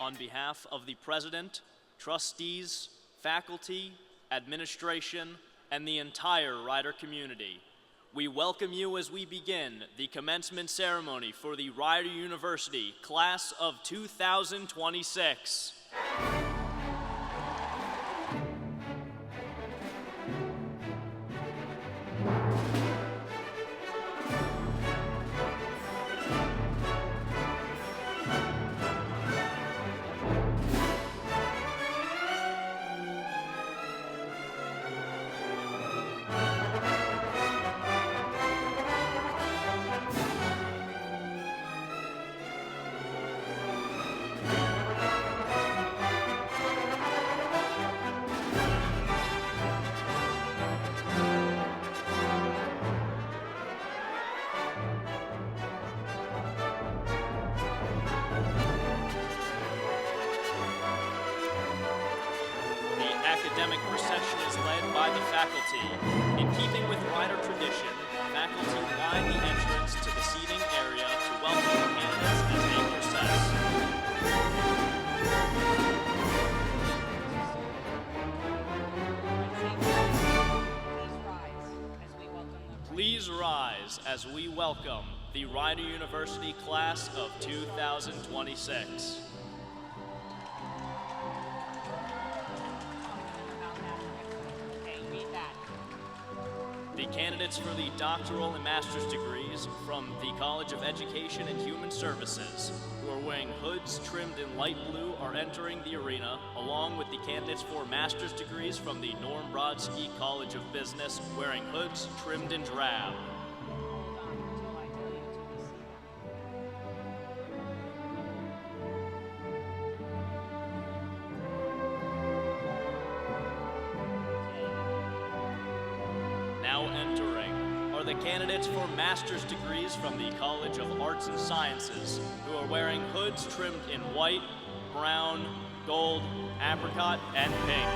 On behalf of the President, trustees, faculty, administration, and the entire Rider community, we welcome you as we begin the commencement ceremony for the Rider University Class of 2026. Academic procession is led by the faculty. In keeping with Rider tradition, faculty line the entrance to the seating area to welcome the candidates as they process. Please rise as we welcome the Rider University Class of 2026. The candidates for the doctoral and master's degrees from the College of Education and Human Services, who are wearing hoods trimmed in light blue, are entering the arena, along with the candidates for master's degrees from the Norm Brodsky College of Business, wearing hoods trimmed in drab. Now entering are the candidates for master's degrees from the College of Arts and Sciences, who are wearing hoods trimmed in white, brown, gold, apricot, and pink.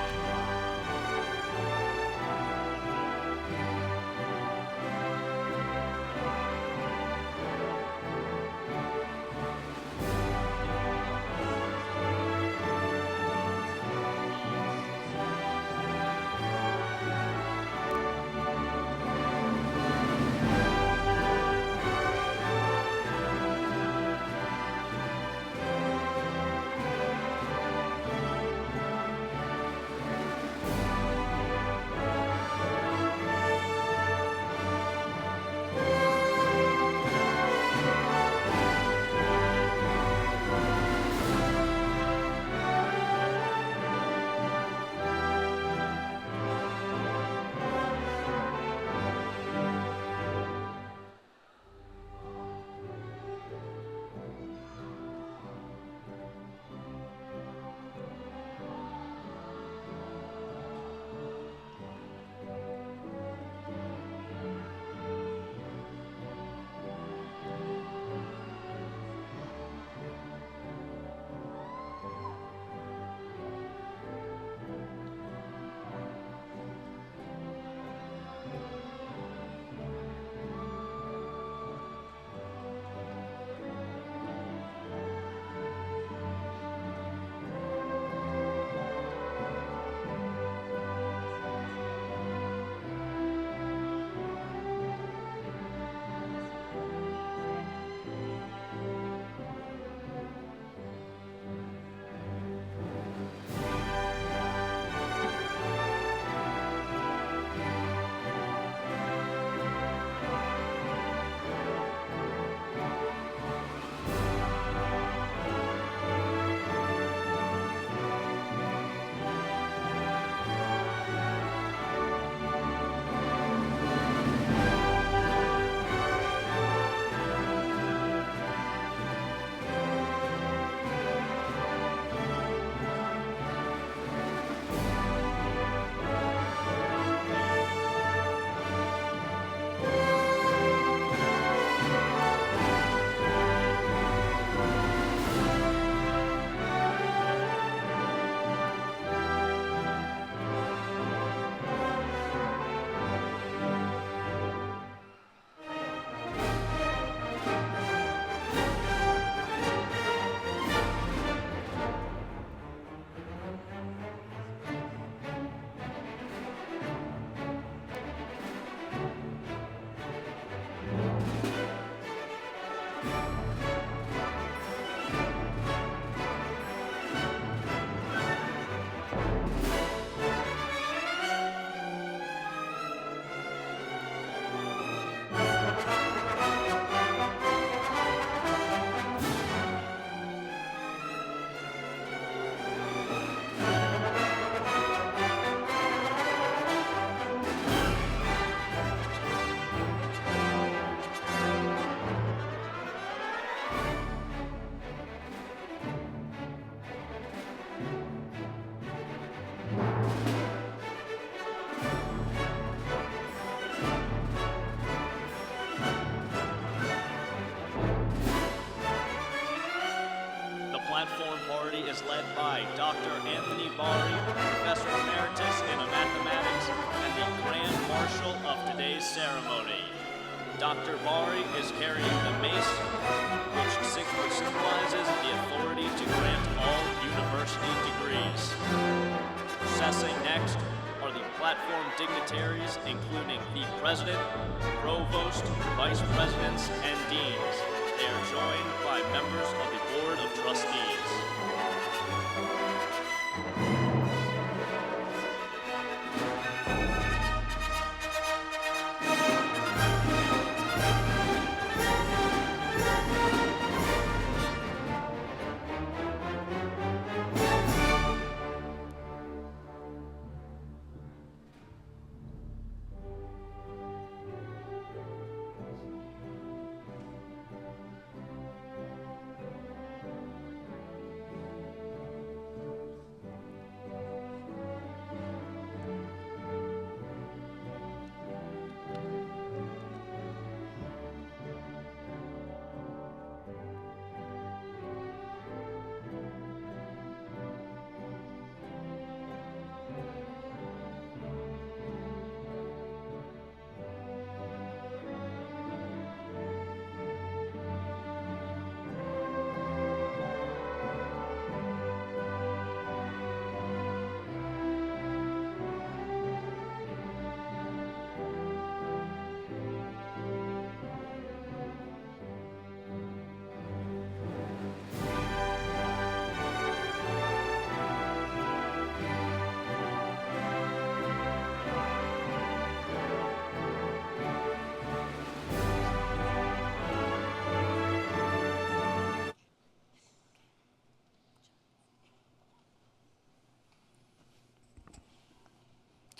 Platform party is led by Dr. Anthony Bari, Professor Emeritus in Mathematics and the Grand Marshal of today's ceremony. Dr. Bari is carrying the mace, which symbolizes the authority to grant all university degrees. Processing next are the platform dignitaries, including the President, Provost, Vice Presidents, and Deans. They are joined by members of the Board of Trustees.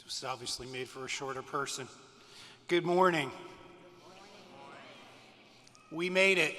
This was obviously made for a shorter person. Good morning. We made it.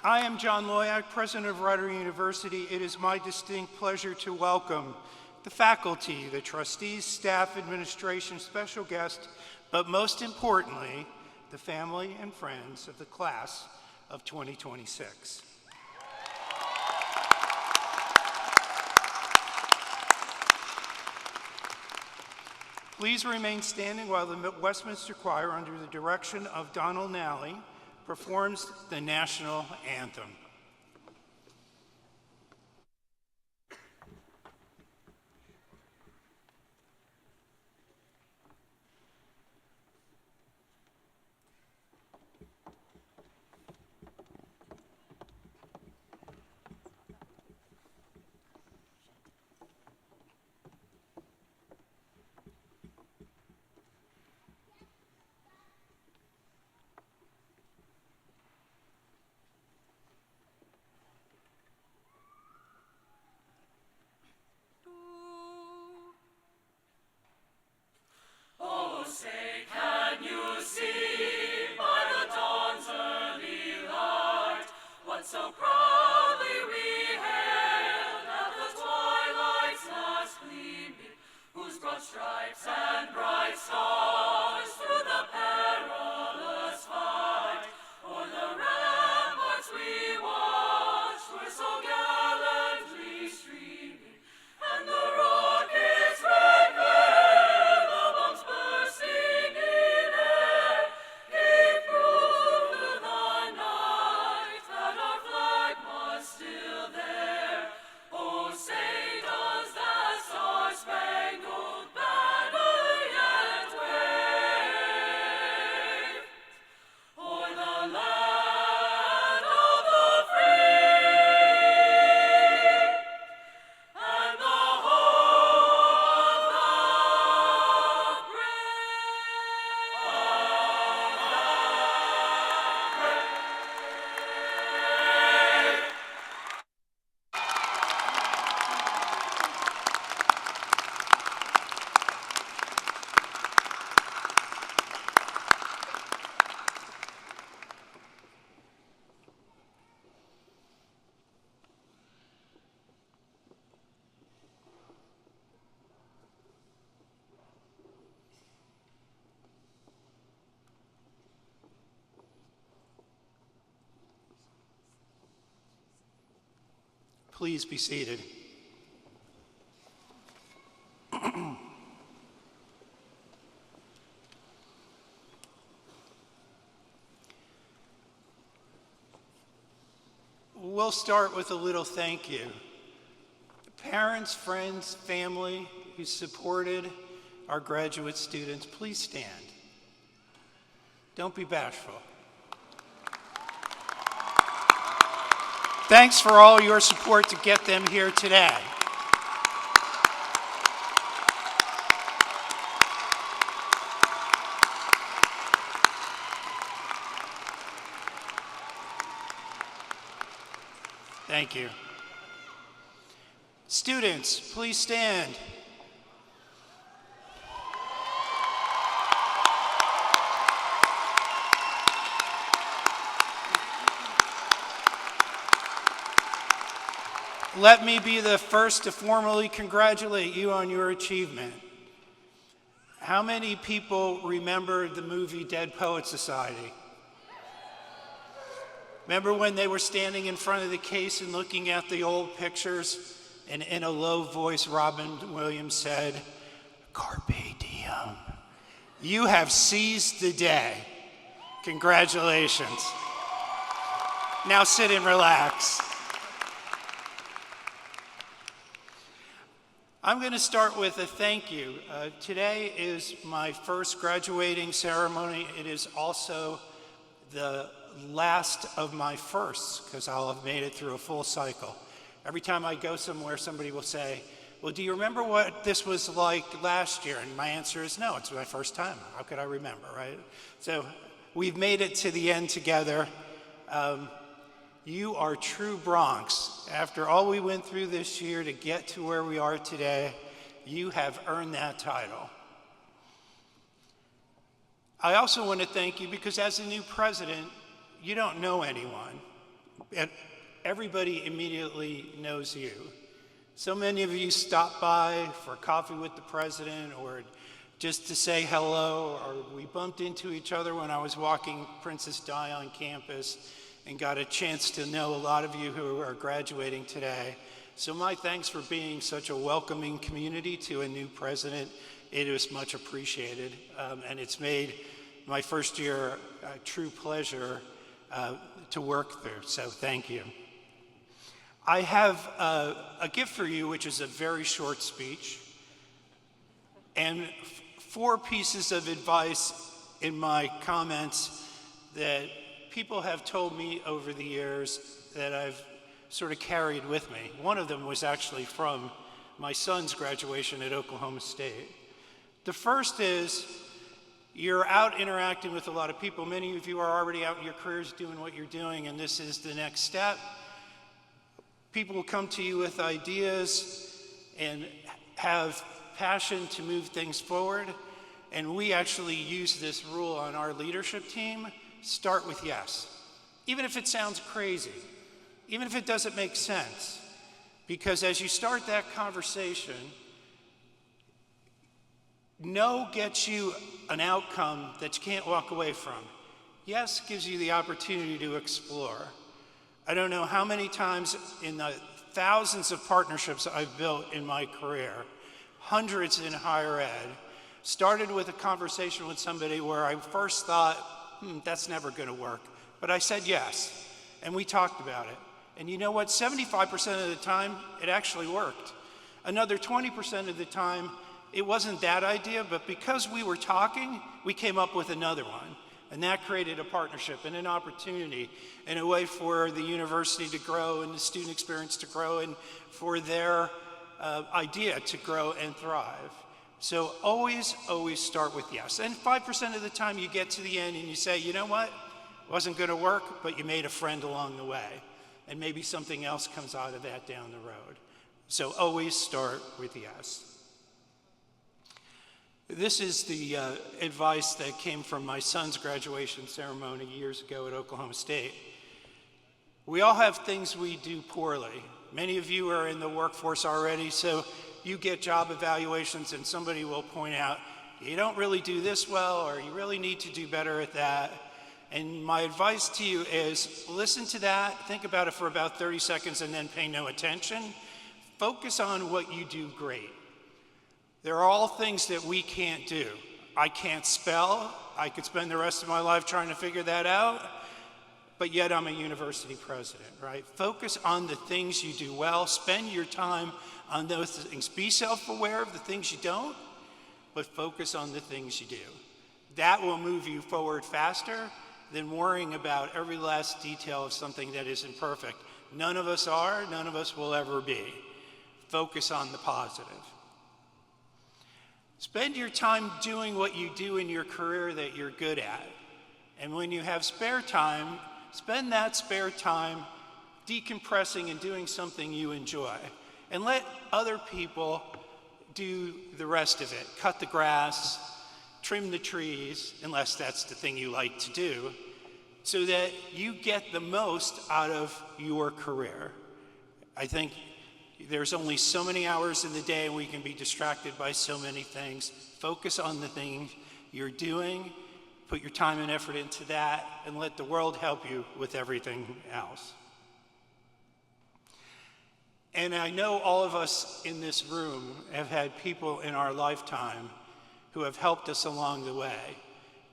I am John Loyak, President of Rider University. It is my distinct pleasure to welcome the faculty, the trustees, staff, administration, special guests, but most importantly, the family and friends of the class of 2026. Please remain standing while the Westminster Choir, under the direction of Donald Nally, performs the national anthem. Please be seated. We'll start with a little thank you. Parents, friends, family who supported our graduate students, please stand. Don't be bashful. Thanks for all your support to get them here today. Thank you. Students, please stand. Let me be the first to formally congratulate you on your achievement. How many people remember the movie Dead Poets Society? Remember when they were standing in front of the case and looking at the old pictures, and in a low voice, Robin Williams said, "Carpe diem." You have seized the day. Congratulations. Now sit and relax. I'm going to start with a thank you. Today is my first graduating ceremony. It is also the last of my firsts, because I'll have made it through a full cycle. Every time I go somewhere, somebody will say, "Well, do you remember what this was like last year?" And my answer is no, it's my first time. How could I remember, right? So we've made it to the end together. You are true Bronx. After all we went through this year to get to where we are today, you have earned that title. I also want to thank you because as a new president, you don't know anyone. Everybody immediately knows you. So many of you stopped by for coffee with the president or just to say hello, or we bumped into each other when I was walking Princess Di on campus and got a chance to know a lot of you who are graduating today. So my thanks for being such a welcoming community to a new president. It is much appreciated, and it's made my first year a true pleasure to work through, so thank you. I have a gift for you, which is a very short speech, and 4 pieces of advice in my comments that people have told me over the years that I've sort of carried with me. One of them was actually from my son's graduation at Oklahoma State. The first is, you're out interacting with a lot of people. Many of you are already out in your careers doing what you're doing, and this is the next step. People will come to you with ideas and have passion to move things forward, and we actually use this rule on our leadership team. Start with yes. Even if it sounds crazy, even if it doesn't make sense, because as you start that conversation, no gets you an outcome that you can't walk away from. Yes gives you the opportunity to explore. I don't know how many times in the thousands of partnerships I've built in my career, hundreds in higher ed, started with a conversation with somebody where I first thought, that's never going to work. But I said yes, and we talked about it. And you know what? 75% of the time, it actually worked. Another 20% of the time, it wasn't that idea, but because we were talking, we came up with another one. And that created a partnership and an opportunity and a way for the university to grow and the student experience to grow and for their idea to grow and thrive. So always, always start with yes. And 5% of the time you get to the end and you say, you know what? It wasn't going to work, but you made a friend along the way. And maybe something else comes out of that down the road. So always start with yes. This is the advice that came from my son's graduation ceremony years ago at Oklahoma State. We all have things we do poorly. Many of you are in the workforce already, so you get job evaluations and somebody will point out, you don't really do this well, or you really need to do better at that. And my advice to you is listen to that, think about it for about 30 seconds, and then pay no attention. Focus on what you do great. There are all things that we can't do. I can't spell. I could spend the rest of my life trying to figure that out, but yet I'm a university president, right? Focus on the things you do well. Spend your time on those things. Be self-aware of the things you don't, but focus on the things you do. That will move you forward faster than worrying about every last detail of something that isn't perfect. None of us are, none of us will ever be. Focus on the positive. Spend your time doing what you do in your career that you're good at. And when you have spare time, spend that spare time decompressing and doing something you enjoy. And let other people do the rest of it. Cut the grass, trim the trees, unless that's the thing you like to do, so that you get the most out of your career. I think there's only so many hours in the day and we can be distracted by so many things. Focus on the things you're doing, put your time and effort into that, and let the world help you with everything else. And I know all of us in this room have had people in our lifetime who have helped us along the way,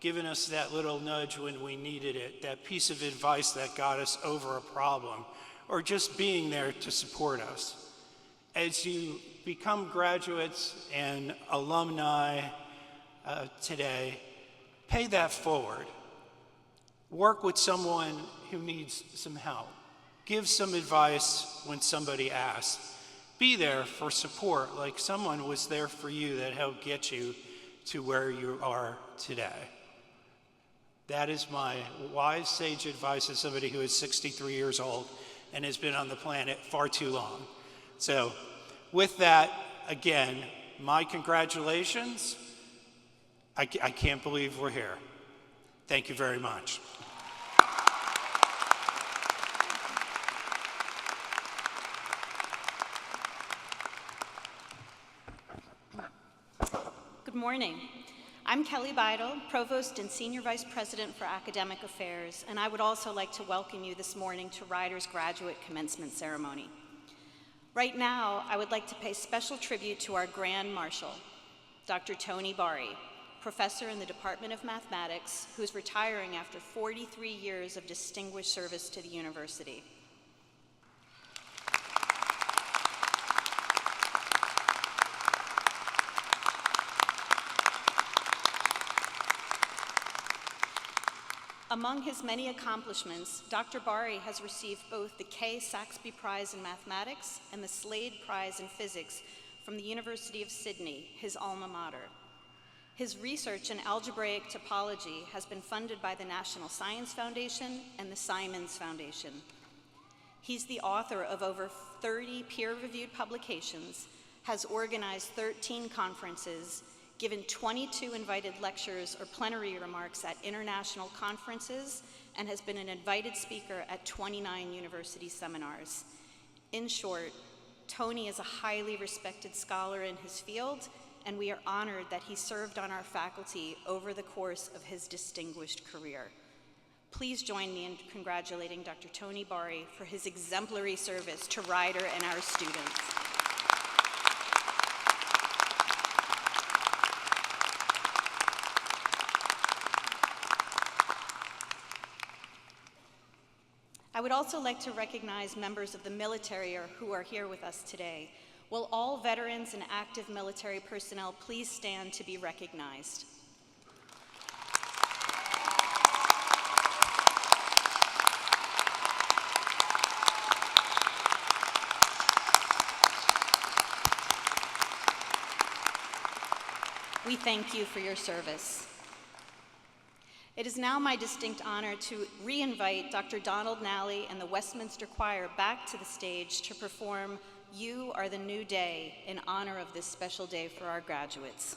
given us that little nudge when we needed it, that piece of advice that got us over a problem, or just being there to support us. As you become graduates and alumni today, pay that forward. Work with someone who needs some help. Give some advice when somebody asks. Be there for support, like someone was there for you that helped get you to where you are today. That is my wise, sage advice as somebody who is 63 years old and has been on the planet far too long. So with that, again, my congratulations. I can't believe we're here. Thank you very much. Good morning. I'm Kelly Beidel, Provost and Senior Vice President for Academic Affairs, and I would also like to welcome you this morning to Ryder's graduate commencement ceremony. Right now, I would like to pay special tribute to our Grand Marshal, Dr. Tony Bari, professor in the Department of Mathematics, who's retiring after 43 years of distinguished service to the university. Among his many accomplishments, Dr. Bari has received both the Kay Saxby Prize in Mathematics and the Slade Prize in Physics from the University of Sydney, his alma mater. His research in algebraic topology has been funded by the National Science Foundation and the Simons Foundation. He's the author of over 30 peer-reviewed publications, has organized 13 conferences, given 22 invited lectures or plenary remarks at international conferences, and has been an invited speaker at 29 university seminars. In short, Tony is a highly respected scholar in his field, and we are honored that he served on our faculty over the course of his distinguished career. Please join me in congratulating Dr. Tony Bari for his exemplary service to Rider and our students. I would also like to recognize members of the military who are here with us today. Will all veterans and active military personnel please stand to be recognized? We thank you for your service. It is now my distinct honor to re-invite Dr. Donald Nally and the Westminster Choir back to the stage to perform "You Are the New Day" in honor of this special day for our graduates.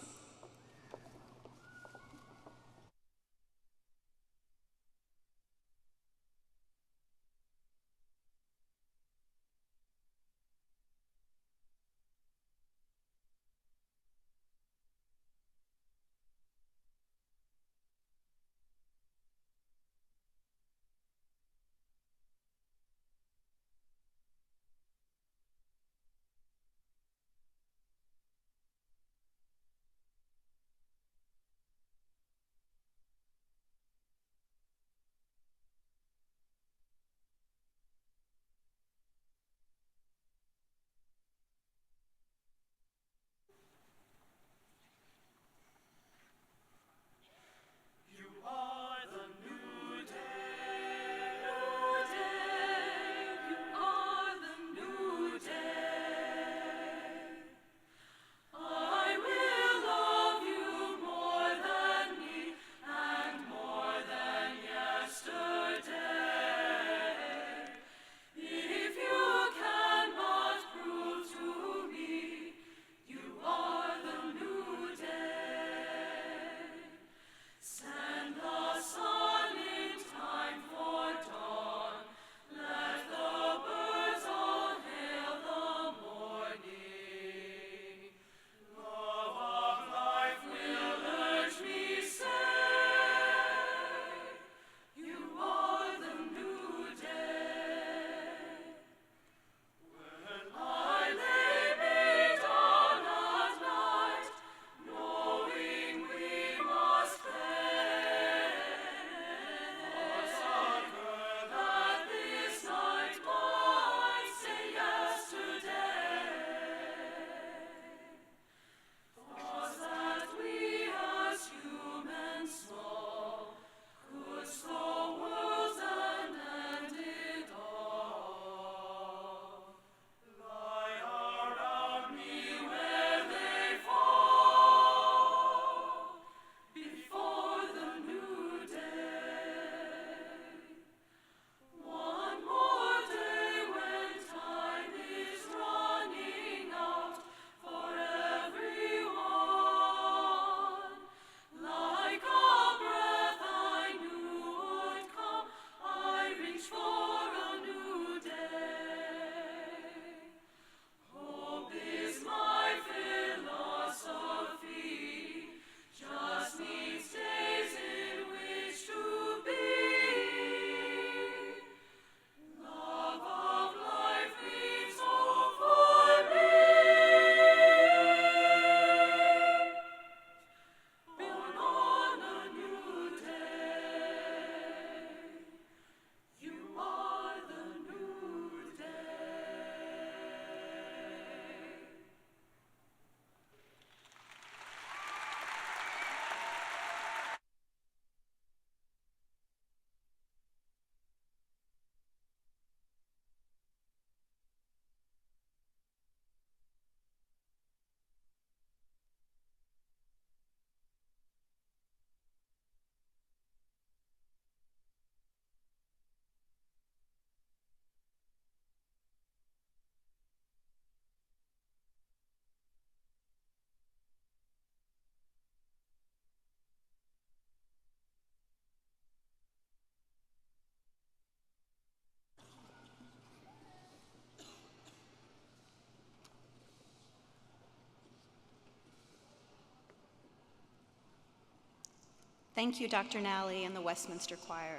Thank you, Dr. Nally and the Westminster Choir.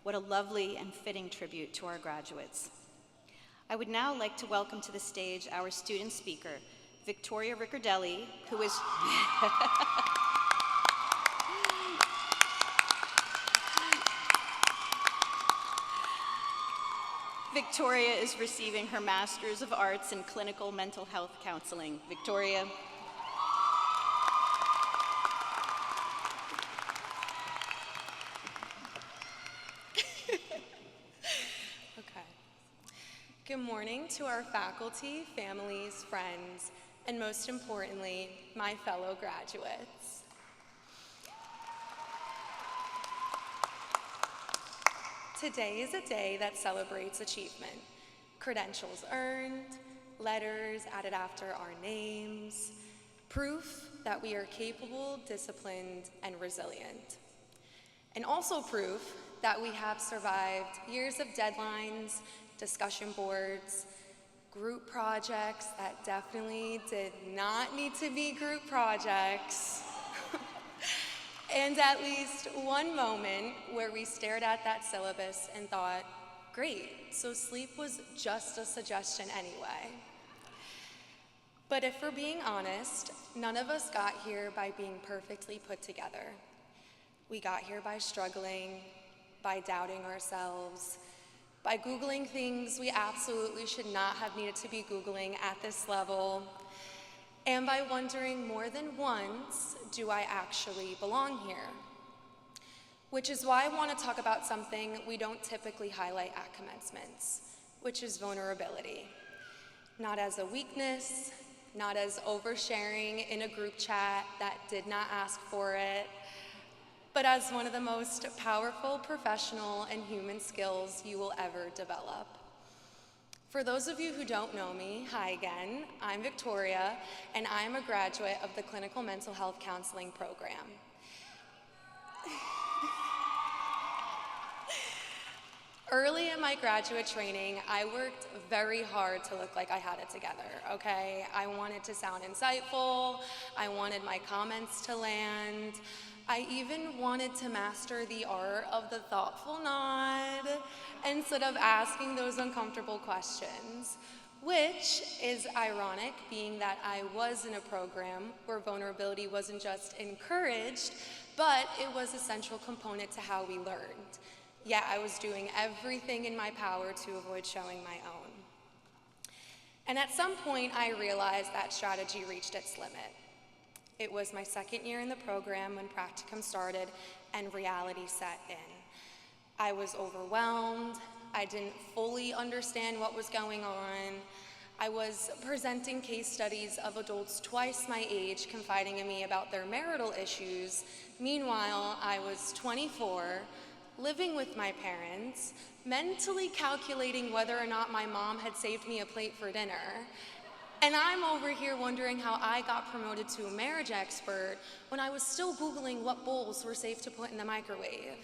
What a lovely and fitting tribute to our graduates. I would now like to welcome to the stage our student speaker, Victoria Riccardelli, who is... Victoria is receiving her Master's of Arts in Clinical Mental Health Counseling. Victoria. Good morning to our faculty, families, friends, and most importantly, my fellow graduates. Today is a day that celebrates achievement. Credentials earned, letters added after our names, proof that we are capable, disciplined, and resilient. And also proof that we have survived years of deadlines, discussion boards, group projects that definitely did not need to be group projects, and at least one moment where we stared at that syllabus and thought, great, so sleep was just a suggestion anyway. But if we're being honest, none of us got here by being perfectly put together. We got here by struggling, by doubting ourselves, by Googling things we absolutely should not have needed to be Googling at this level, and by wondering more than once, do I actually belong here? Which is why I want to talk about something we don't typically highlight at commencements, which is vulnerability. Not as a weakness, not as oversharing in a group chat that did not ask for it, but as one of the most powerful professional and human skills you will ever develop. For those of you who don't know me, hi again, I'm Victoria, and I'm a graduate of the Clinical Mental Health Counseling program. Early in my graduate training, I worked very hard to look like I had it together, okay? I wanted to sound insightful, I wanted my comments to land, I even wanted to master the art of the thoughtful nod instead of asking those uncomfortable questions, which is ironic, being that I was in a program where vulnerability wasn't just encouraged, but it was a central component to how we learned. Yet I was doing everything in my power to avoid showing my own. And at some point, I realized that strategy reached its limit. It was my second year in the program when practicum started and reality set in. I was overwhelmed. I didn't fully understand what was going on. I was presenting case studies of adults twice my age confiding in me about their marital issues. Meanwhile, I was 24, living with my parents, mentally calculating whether or not my mom had saved me a plate for dinner. And I'm over here wondering how I got promoted to a marriage expert when I was still Googling what bowls were safe to put in the microwave.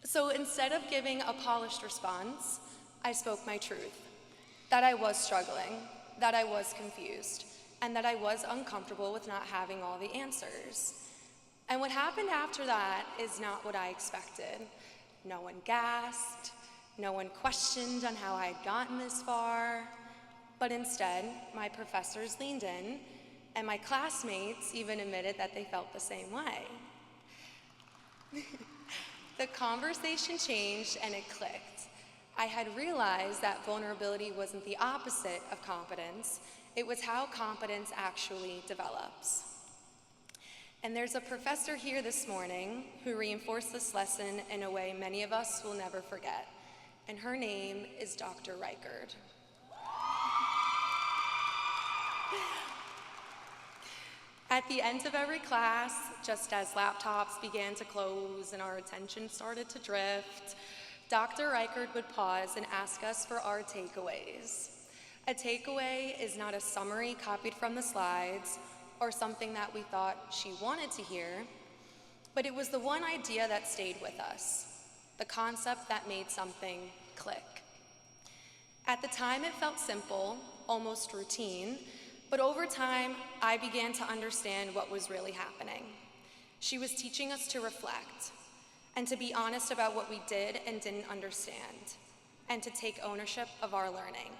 So instead of giving a polished response, I spoke my truth, that I was struggling, that I was confused, and that I was uncomfortable with not having all the answers. And what happened after that is not what I expected. No one gasped, no one questioned on how I had gotten this far, but instead, my professors leaned in, and my classmates even admitted that they felt the same way. The conversation changed and it clicked. I had realized that vulnerability wasn't the opposite of competence, it was how competence actually develops. And there's a professor here this morning who reinforced this lesson in a way many of us will never forget. And her name is Dr. Reichard. At the end of every class, just as laptops began to close and our attention started to drift, Dr. Reichard would pause and ask us for our takeaways. A takeaway is not a summary copied from the slides or something that we thought she wanted to hear, but it was the one idea that stayed with us. The concept that made something click. At the time, it felt simple, almost routine, But over time, I began to understand what was really happening. She was teaching us to reflect and to be honest about what we did and didn't understand, and to take ownership of our learning.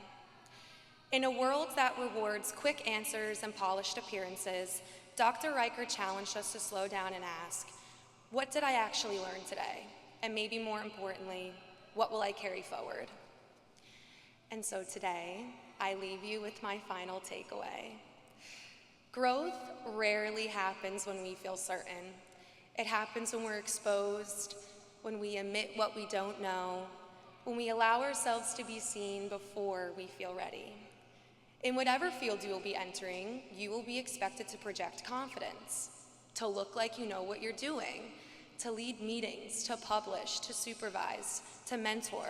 In a world that rewards quick answers and polished appearances, Dr. Riker challenged us to slow down and ask, what did I actually learn today? And maybe more importantly, what will I carry forward? And so today, I leave you with my final takeaway. Growth rarely happens when we feel certain. It happens when we're exposed, when we admit what we don't know, when we allow ourselves to be seen before we feel ready. In whatever field you will be entering, you will be expected to project confidence, to look like you know what you're doing, to lead meetings, to publish, to supervise, to mentor,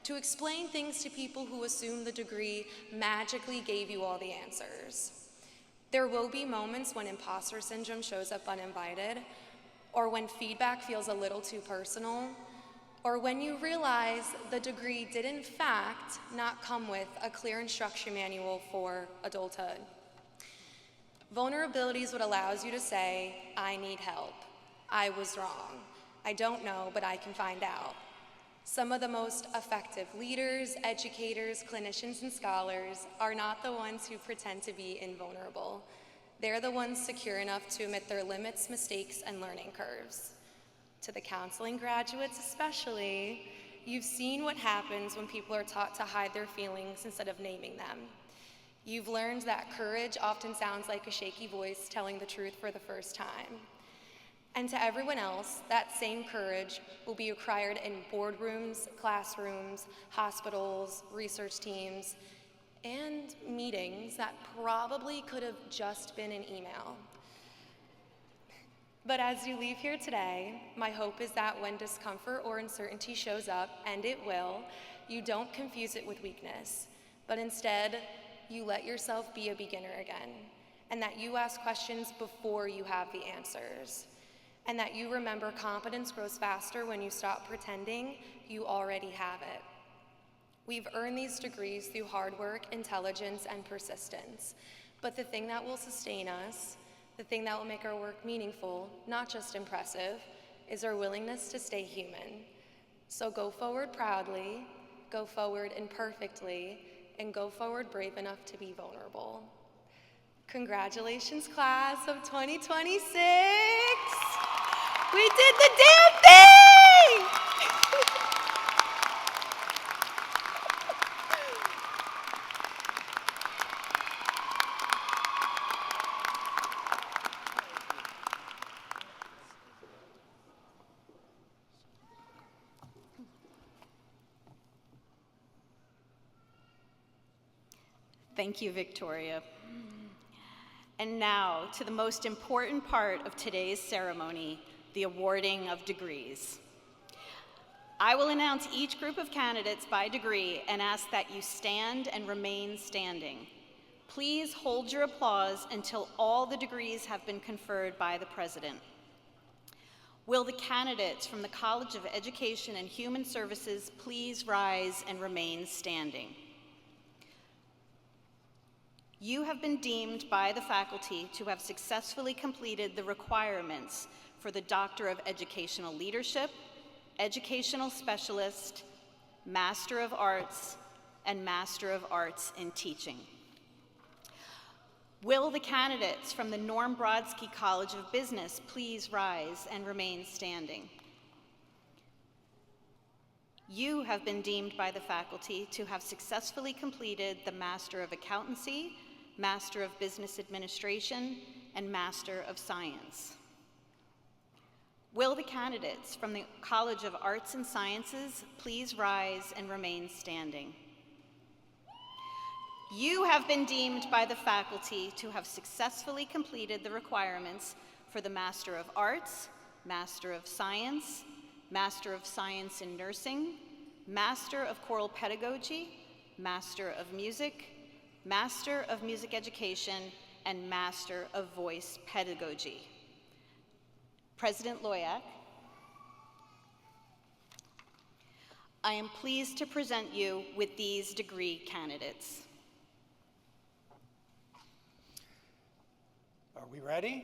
to explain things to people who assume the degree magically gave you all the answers. There will be moments when imposter syndrome shows up uninvited, or when feedback feels a little too personal, or when you realize the degree did in fact not come with a clear instruction manual for adulthood. Vulnerability is what allows you to say, I need help. I was wrong. I don't know, but I can find out. Some of the most effective leaders, educators, clinicians, and scholars are not the ones who pretend to be invulnerable. They're the ones secure enough to admit their limits, mistakes, and learning curves. To the counseling graduates especially, you've seen what happens when people are taught to hide their feelings instead of naming them. You've learned that courage often sounds like a shaky voice telling the truth for the first time. And to everyone else, that same courage will be required in boardrooms, classrooms, hospitals, research teams, and meetings that probably could have just been an email. But as you leave here today, my hope is that when discomfort or uncertainty shows up, and it will, you don't confuse it with weakness, but instead, you let yourself be a beginner again, and that you ask questions before you have the answers, and that you remember competence grows faster when you stop pretending you already have it. We've earned these degrees through hard work, intelligence, and persistence, but the thing that will sustain us, the thing that will make our work meaningful, not just impressive, is our willingness to stay human. So go forward proudly, go forward imperfectly, and go forward brave enough to be vulnerable. Congratulations, class of 2026! We did the damn thing! Thank you, Victoria. And now to the most important part of today's ceremony, the awarding of degrees. I will announce each group of candidates by degree and ask that you stand and remain standing. Please hold your applause until all the degrees have been conferred by the President. Will the candidates from the College of Education and Human Services please rise and remain standing? You have been deemed by the faculty to have successfully completed the requirements for the Doctor of Educational Leadership, Educational Specialist, Master of Arts, and Master of Arts in Teaching. Will the candidates from the Norm Brodsky College of Business please rise and remain standing? You have been deemed by the faculty to have successfully completed the Master of Accountancy, Master of Business Administration, and Master of Science. Will the candidates from the College of Arts and Sciences please rise and remain standing? You have been deemed by the faculty to have successfully completed the requirements for the Master of Arts, Master of Science, Master of Science in Nursing, Master of Choral Pedagogy, Master of Music, Master of Music Education, and Master of Voice Pedagogy. President Loyak, I am pleased to present you with these degree candidates. Are we ready?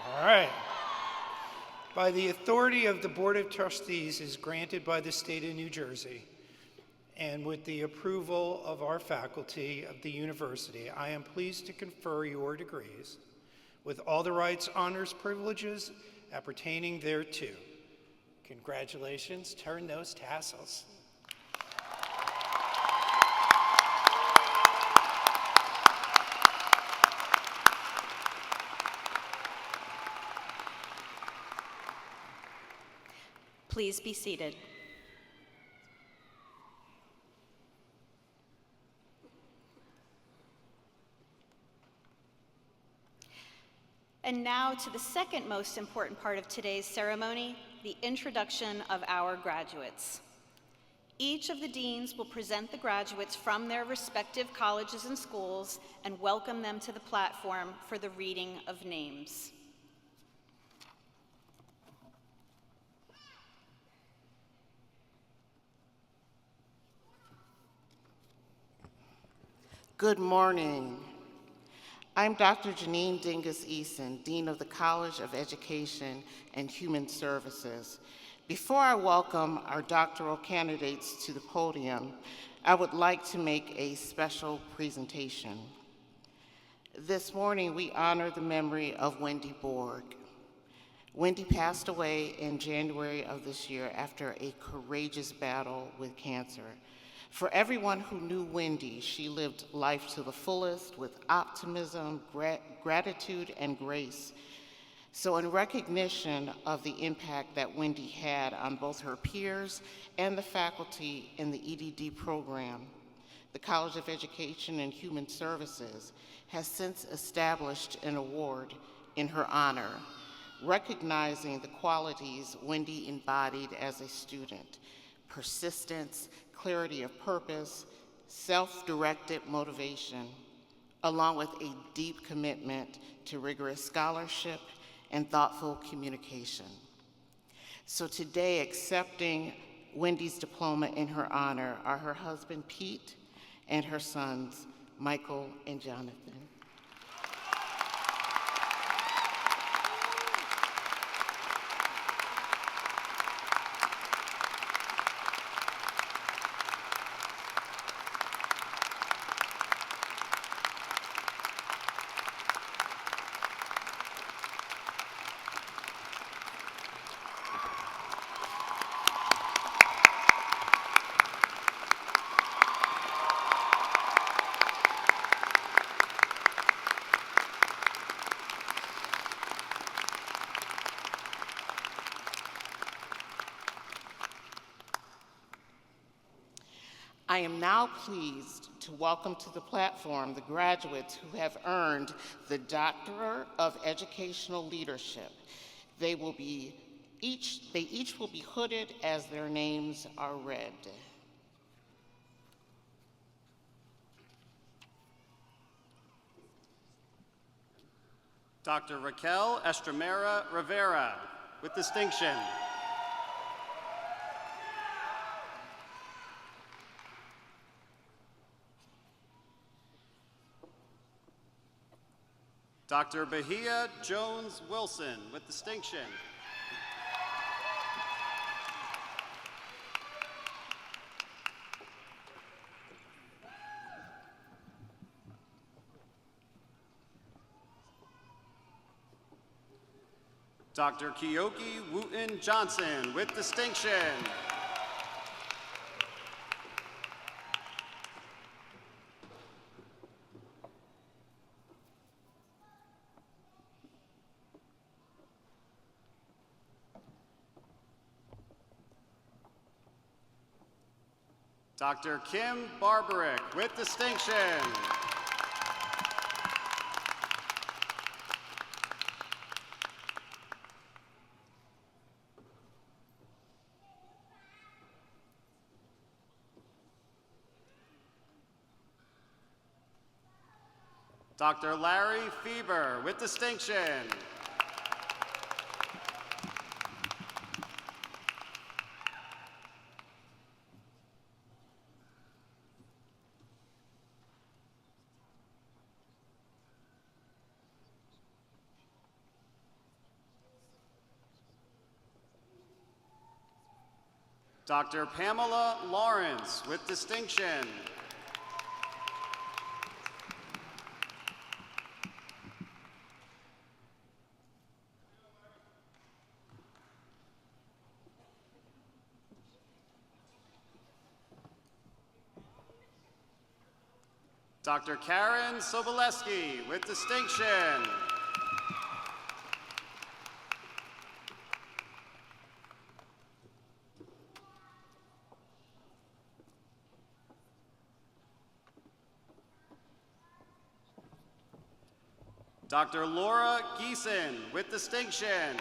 All right. By the authority of the Board of Trustees is granted by the state of New Jersey, and with the approval of our faculty of the university, I am pleased to confer your degrees with all the rights, honors, privileges appertaining thereto. Congratulations. Turn those tassels. Please be seated. And now to the second most important part of today's ceremony, the introduction of our graduates. Each of the deans will present the graduates from their respective colleges and schools and welcome them to the platform for the reading of names. Good morning. I'm Dr. Janine Dingus-Eason, Dean of the College of Education and Human Services. Before I welcome our doctoral candidates to the podium, I would like to make a special presentation. This morning, we honor the memory of Wendy Borg. Wendy passed away in January of this year after a courageous battle with cancer. For everyone who knew Wendy, she lived life to the fullest with optimism, gratitude, and grace. So in recognition of the impact that Wendy had on both her peers and the faculty in the EDD program, the College of Education and Human Services has since established an award in her honor, recognizing the qualities Wendy embodied as a student: persistence, clarity of purpose, self-directed motivation, along with a deep commitment to rigorous scholarship and thoughtful communication. So today, accepting Wendy's diploma in her honor are her husband, Pete, and her sons, Michael and Jonathan. I am now pleased to welcome to the platform the graduates who have earned the Doctoral of Educational Leadership. They each will be hooded as their names are read. Dr. Raquel Estremera Rivera, with distinction. Dr. Bahia Jones Wilson, with distinction. Dr. Kiyoki Wooten Johnson, with distinction. Dr. Kim Barbarick, with distinction. Dr. Larry Fieber, with distinction. Dr. Pamela Lawrence with distinction. Dr. Karen Soboleski with distinction. Dr. Laura Geeson with distinction.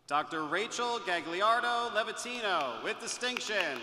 Dr. Rachel Gagliardo Levatino with distinction.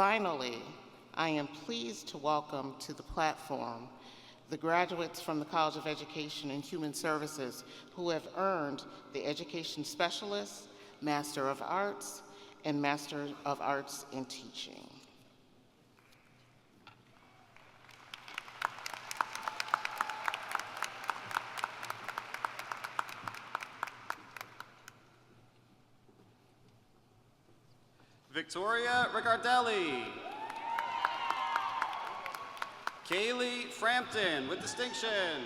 Finally, I am pleased to welcome to the platform the graduates from the College of Education and Human Services who have earned the Education Specialist, Master of Arts, and Master of Arts in Teaching. Victoria Ricardelli. Kaylee Frampton with distinction.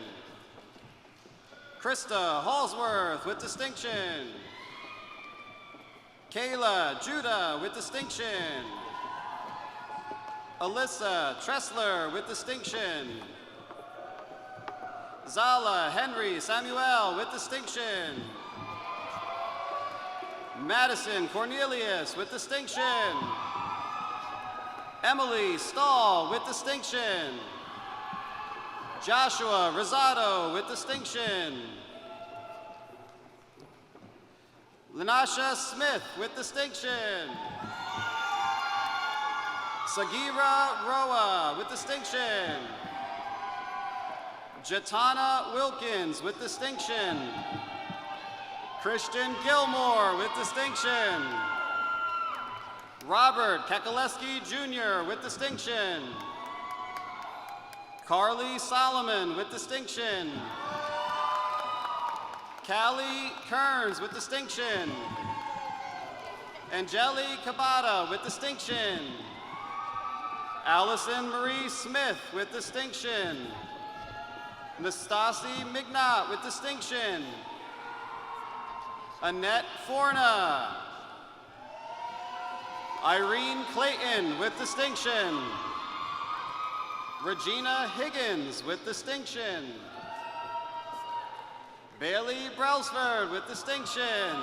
Krista Hallsworth with distinction. Kayla Judah with distinction. Alyssa Tressler with distinction. Zala Henry Samuel with distinction. Madison Cornelius with distinction. Emily Stahl with distinction. Joshua Rosado with distinction. Lanasha Smith with distinction. Sagira Roa with distinction. Jatana Wilkins with distinction. Christian Gilmore with distinction. Robert Kakaleski Jr. with distinction. Carly Solomon with distinction. Callie Kearns with distinction. Angeli Cabada with distinction. Allison Marie Smith with distinction. Nastasi Mignot with distinction. Annette Forna. Irene Clayton with distinction. Regina Higgins with distinction. Bailey Brailsford with distinction.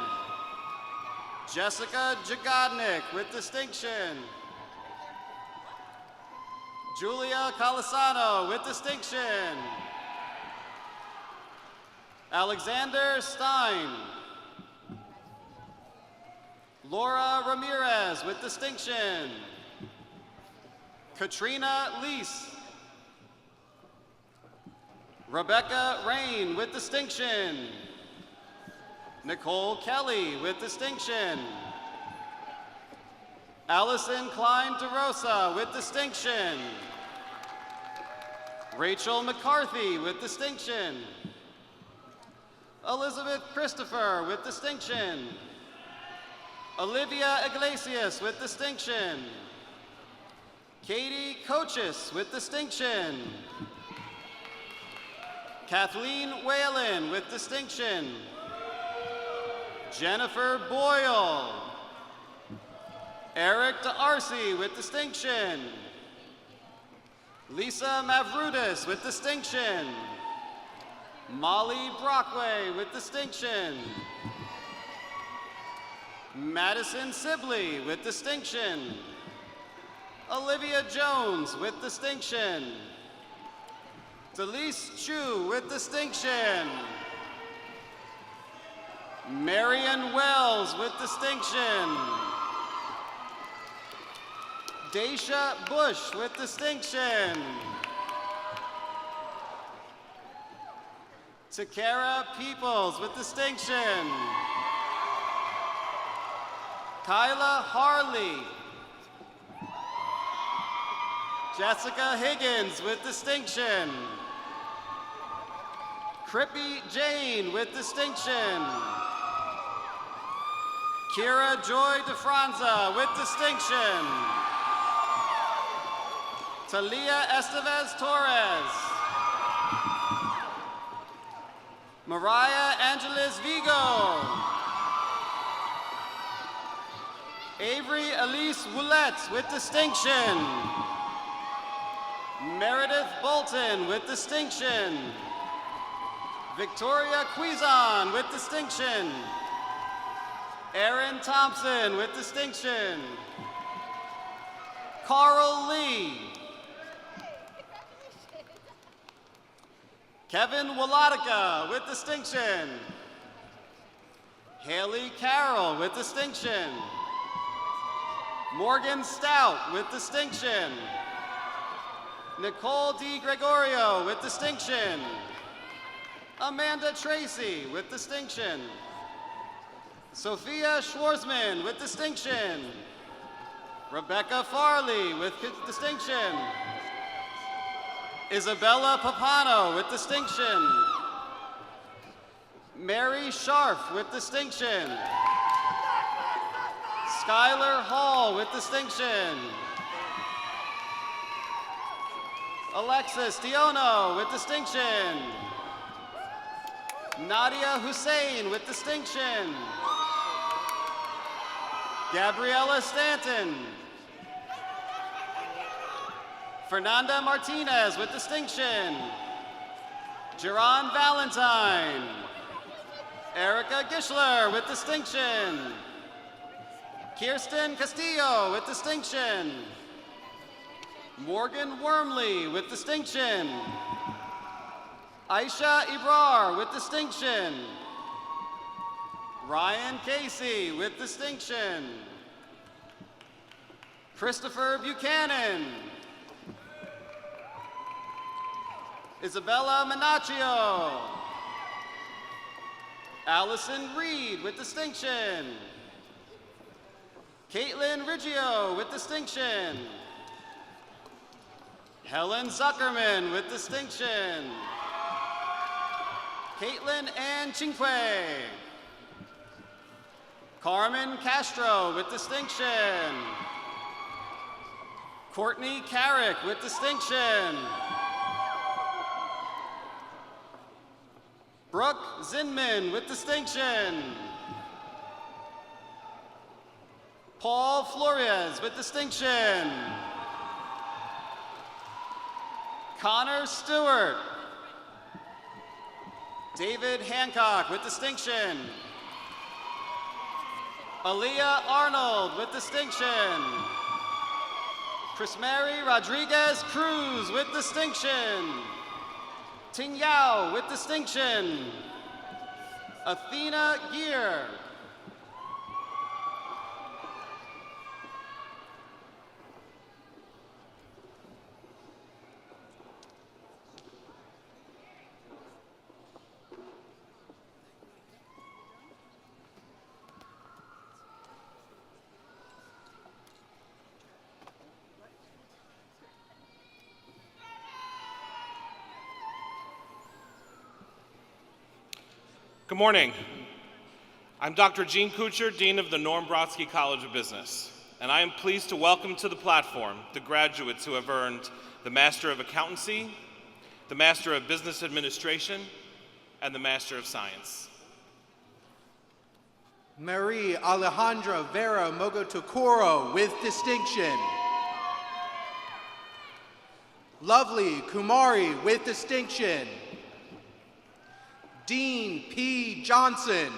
Jessica Jagodnik with distinction. Julia Colasano with distinction. Alexander Stein. Laura Ramirez with distinction. Katrina Leese. Rebecca Rain with distinction. Nicole Kelly with distinction. Allison Klein DeRosa with distinction. Rachel McCarthy with distinction. Elizabeth Christopher with distinction. Olivia Iglesias with distinction. Katie Cochis with distinction. Kathleen Whalen with distinction. Jennifer Boyle. Eric DeArcy with distinction. Lisa Mavrudis with distinction. Molly Brockway with distinction. Madison Sibley with distinction. Olivia Jones with distinction. Delise Chu with distinction. Marion Wells with distinction. Daisha Bush with distinction. Takara Peoples with distinction. Kyla Harley. Jessica Higgins with distinction. Crippy Jane with distinction. Kira Joy DeFranza with distinction. Talia Estevez Torres. Mariah Angeles Vigo. Avery Elise Woulette with distinction. Meredith Bolton with distinction. Victoria Quizon with distinction. Erin Thompson with distinction. Carl Lee. Kevin Wolotica with distinction. Haley Carroll with distinction. Morgan Stout with distinction. Nicole D. Gregorio with distinction. Amanda Tracy with distinction. Sophia Schwarzman with distinction. Rebecca Farley with distinction. Isabella Papano with distinction. Mary Scharf with distinction. Skylar Hall with distinction. Alexis Diono with distinction. Nadia Hussein with distinction. Gabriella Stanton. Fernanda Martinez with distinction. Jerron Valentine. Erica Gischler with distinction. Kirsten Castillo with distinction. Morgan Wormley with distinction. Aisha Ibrar with distinction. Ryan Casey with distinction. Christopher Buchanan. Isabella Manaccio. Allison Reed with distinction. Caitlin Riggio with distinction. Helen Zuckerman with distinction. Caitlin Ann Chinque. Carmen Castro with distinction. Courtney Carrick with distinction. Brooke Zinman with distinction. Paul Flores with distinction. Connor Stewart. David Hancock with distinction. Aaliyah Arnold with distinction. Chris Mary Rodriguez Cruz with distinction. Ting Yao with distinction. Athena Gear. Good morning. I'm Dr. Gene Kuchar, Dean of the Norm Brodsky College of Business, and I am pleased to welcome to the platform the graduates who have earned the Master of Accountancy, the Master of Business Administration, and the Master of Science. Marie Alejandra Vera Mogotokoro with distinction. Lovely Kumari with distinction. Dean P. Johnson.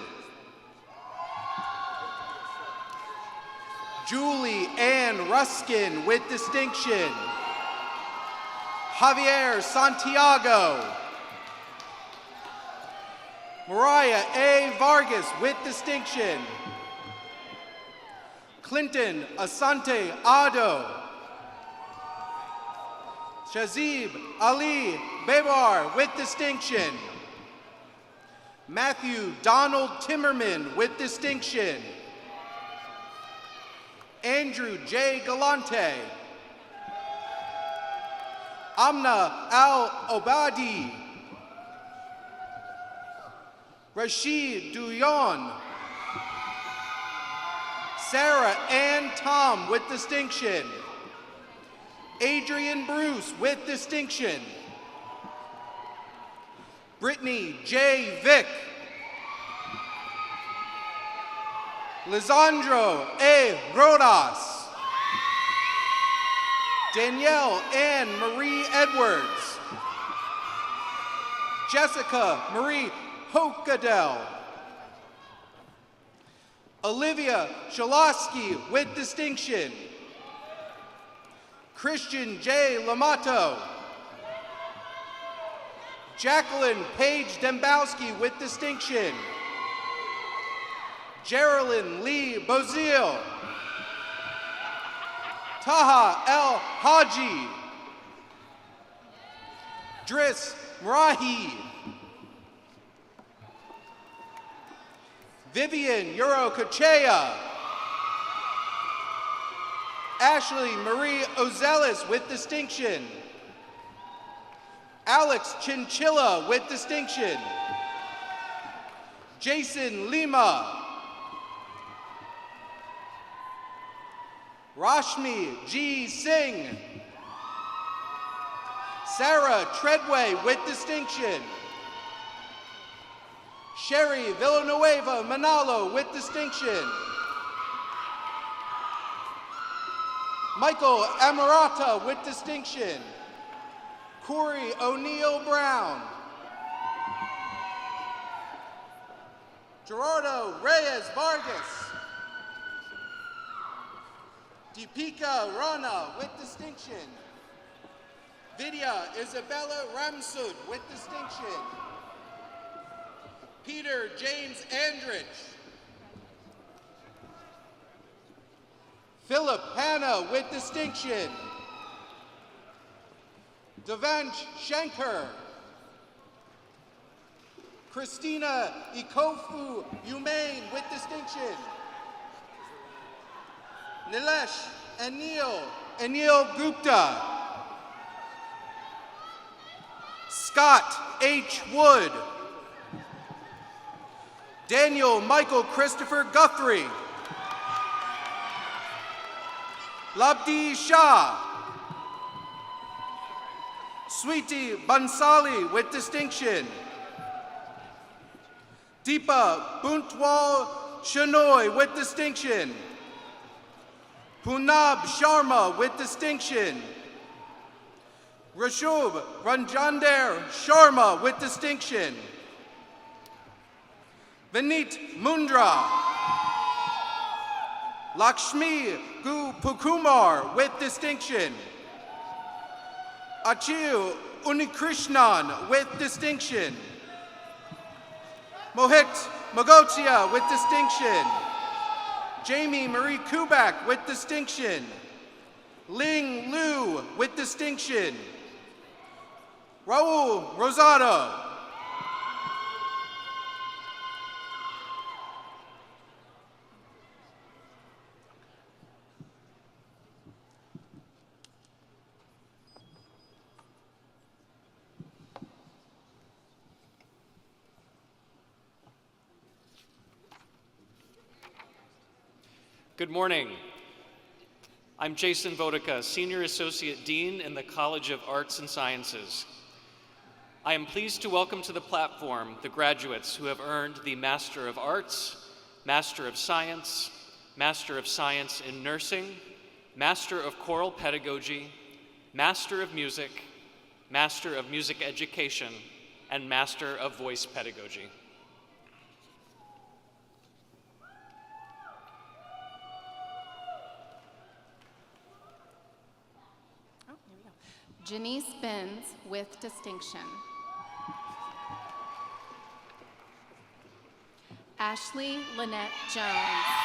Julie Ann Ruskin with distinction. Javier Santiago. Mariah A. Vargas with distinction. Clinton Asante Ado. Shazib Ali Bebar with distinction. Matthew Donald Timmerman with distinction. Andrew J. Galante. Amna Al-Obadi. Rashid Duyon. Sarah Ann Tom with distinction. Adrian Bruce with distinction. Brittany J. Vick. Lisandro A. Rodas. Danielle Ann Marie Edwards. Jessica Marie Hokadel. Olivia Shalosky with distinction. Christian J. Lamato. Jacqueline Paige Dembowski with distinction. Geraldine Lee Bozil. Taha El Haji. Driss Marahi. Vivian Eurocachea. Ashley Marie Ozelis with distinction. Alex Chinchilla with distinction. Jason Lima. Rashmi G. Singh. Sarah Treadway with distinction. Sherry Villanueva Manalo with distinction. Michael Amarata with distinction. Corey O'Neill Brown. Gerardo Reyes Vargas. Deepika Rana with distinction. Vidya Isabella Ramsud with distinction. Peter James Andrich. Philip Hanna with distinction. Devansh Shankar. Christina Ikofu Umain with distinction. Nilesh Anil Gupta. Scott H. Wood. Daniel Michael Christopher Guthrie. Labdi Shah. Sweetie Bansali with distinction. Deepa Buntwal Shanoy with distinction. Punab Sharma with distinction. Rashub Ranjander Sharma with distinction. Vinit Mundra. Lakshmi Pukumar with distinction. Achil Unikrishnan with distinction. Mohit Magotia with distinction. Jamie Marie Kubak with distinction. Ling Liu with distinction. Raul Rosado. Good morning. I'm Jason Vodica, Senior Associate Dean in the College of Arts and Sciences. I am pleased to welcome to the platform the graduates who have earned the Master of Arts, Master of Science in Nursing, Master of Choral Pedagogy, Master of Music Education, and Master of Voice Pedagogy. Janice Benz with distinction. Ashley Lynette Jones.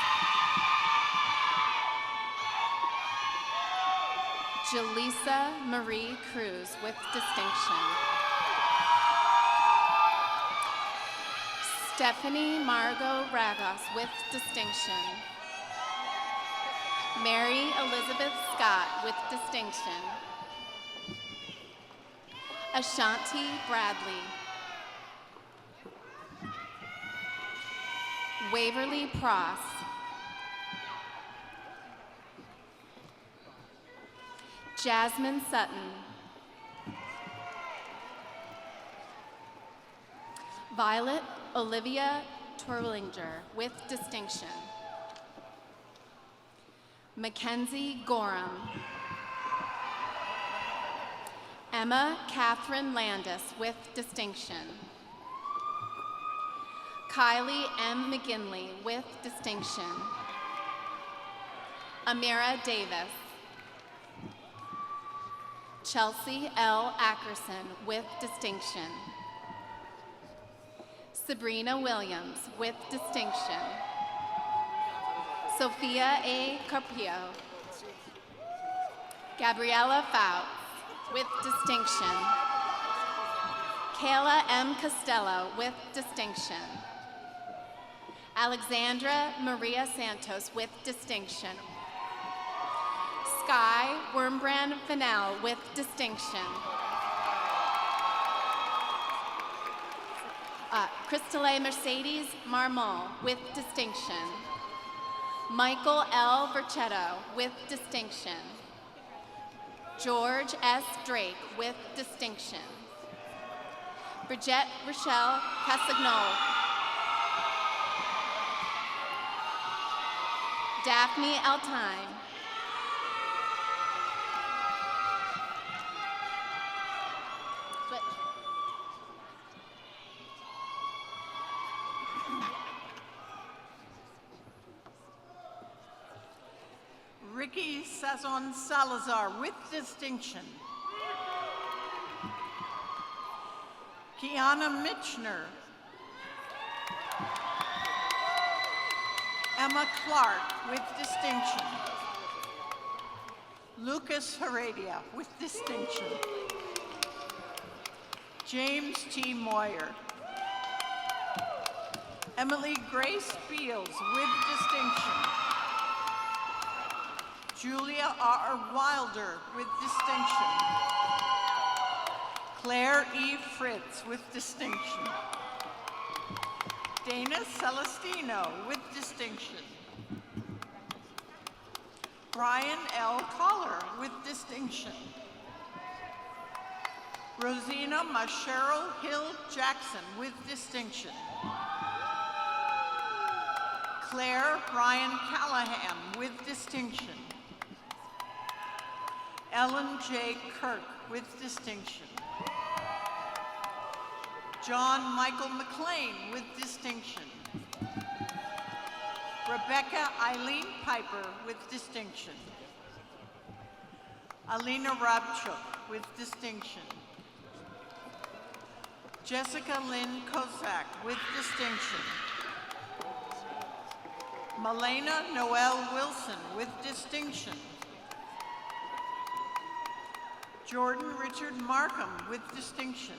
Jaleesa Marie Cruz with distinction. Stephanie Margot Ragos with distinction. Mary Elizabeth Scott with distinction. Ashanti Bradley. Waverly Pross. Jasmine Sutton. Violet Olivia Torlinger with distinction. Mackenzie Gorham. Emma Catherine Landis with distinction. Kylie M. McGinley with distinction. Amira Davis. Chelsea L. Ackerson with distinction. Sabrina Williams with distinction. Sophia A. Carpio. Gabriella Fouts with distinction. Kayla M. Costello with distinction. Alexandra Maria Santos with distinction. Sky Wormbrand Fennell with distinction. Crystale Mercedes Marmol with distinction. Michael L. Verchetto with distinction. George S. Drake with distinction. Bridget Rochelle Cassignol. Daphne Altine. Ricky Sazon Salazar with distinction. Kiana Mitchner. Emma Clark with distinction. Lucas Heredia with distinction. James T. Moyer. Emily Grace Beals with distinction. Julia R. Wilder with distinction. Claire E. Fritz with distinction. Dana Celestino with distinction. Brian L. Collar with distinction. Rosina Masheryl Hill Jackson with distinction. Claire Brian Callahan with distinction. Ellen J. Kirk with distinction. John Michael McLean with distinction. Rebecca Eileen Piper with distinction. Alina Rabchuk with distinction. Jessica Lynn Kozak with distinction. Malena Noel Wilson with distinction. Jordan Richard Markham with distinction.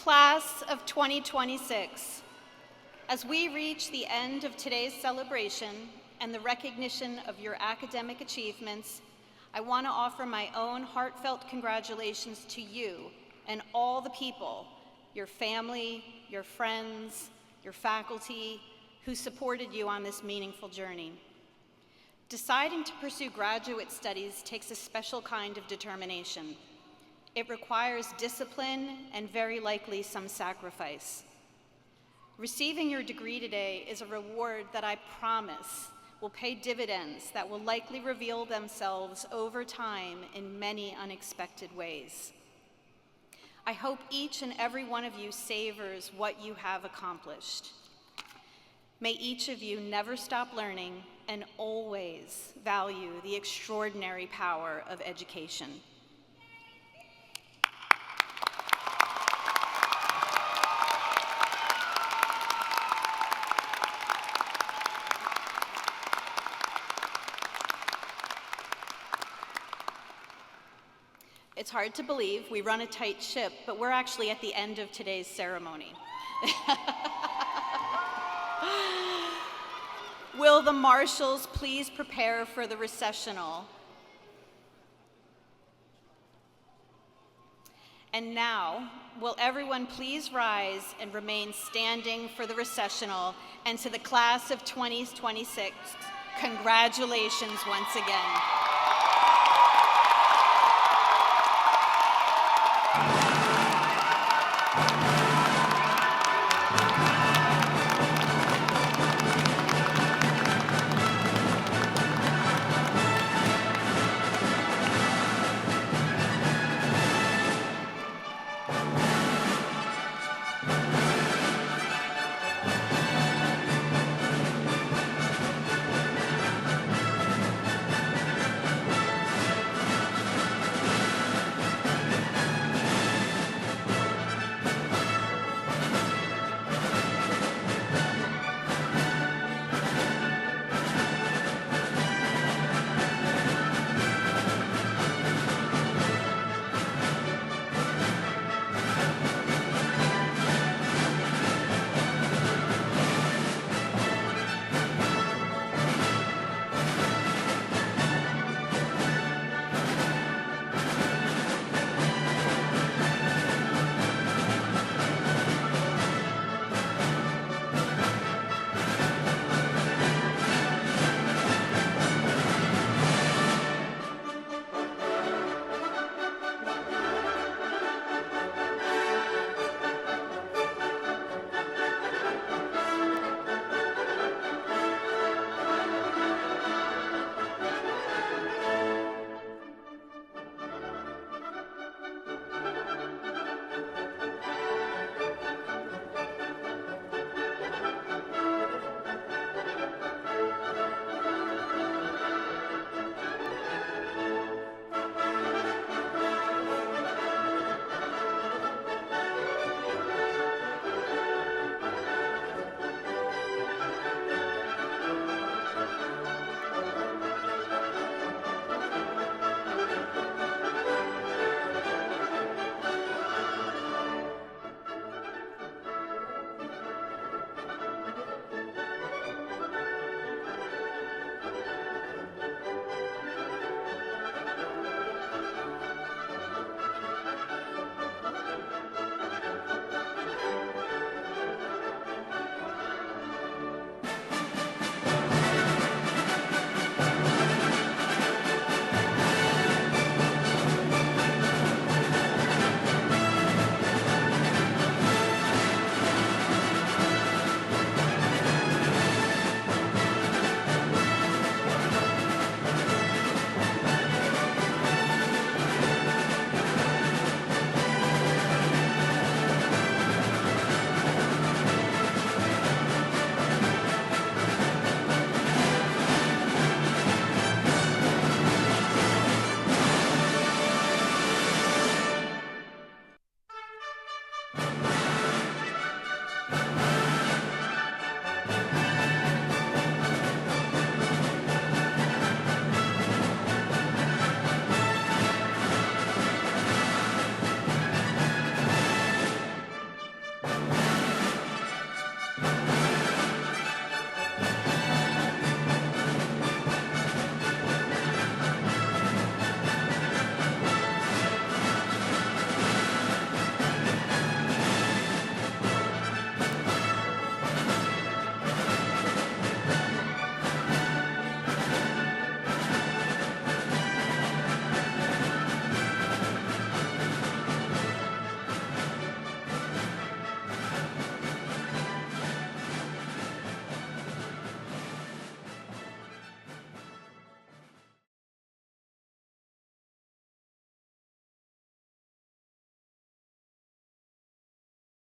Class of 2026, as we reach the end of today's celebration and the recognition of your academic achievements, I want to offer my own heartfelt congratulations to you and all the people, your family, your friends, your faculty, who supported you on this meaningful journey. Deciding to pursue graduate studies takes a special kind of determination. It requires discipline and very likely some sacrifice. Receiving your degree today is a reward that I promise will pay dividends that will likely reveal themselves over time in many unexpected ways. I hope each and every one of you savors what you have accomplished. May each of you never stop learning and always value the extraordinary power of education. It's hard to believe we run a tight ship, but we're actually at the end of today's ceremony. Will the marshals please prepare for the recessional? And now, will everyone please rise and remain standing for the recessional, and to the class of 2026, congratulations once again.